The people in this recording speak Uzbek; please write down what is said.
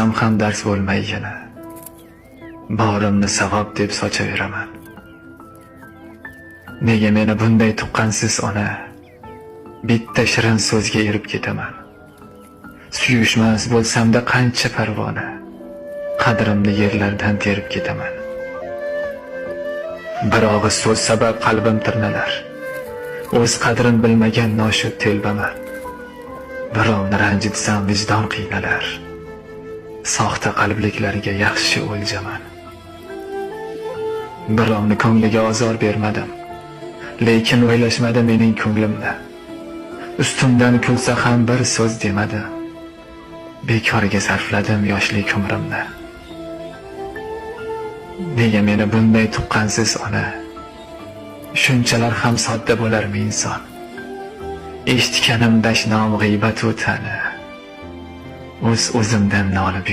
o'qimasam ham dars bo'lmaygina borimni savob deb sochaveraman. Nega meni bunday tuqqansiz ona, bitta shirin so'zga erib ketaman. Suyushmas bo'lsamda qancha parvona, qadrimni yerlardan terib ketaman. Bir og'iz so'z sabab qalbim tirnalar, o'z qadrin bilmagan noshud telbaman. Birovni ranjitsam vijdon qiynalar, soxta qalbliklarga yaxshi o'ljaman. Birovni ko'ngliga ozor bermadim, lekin o'ylashmadi mening ko'nglimni. Ustimdan kulsa ham bir so'z demadi, bekorga sarfladim yoshlik umrimni. Nega meni bunday tuqqansiz ona, shunchalar ham sodda bo'larmi inson? Eshitganim dashnom g'iybat o'tani, o'zimdan nolib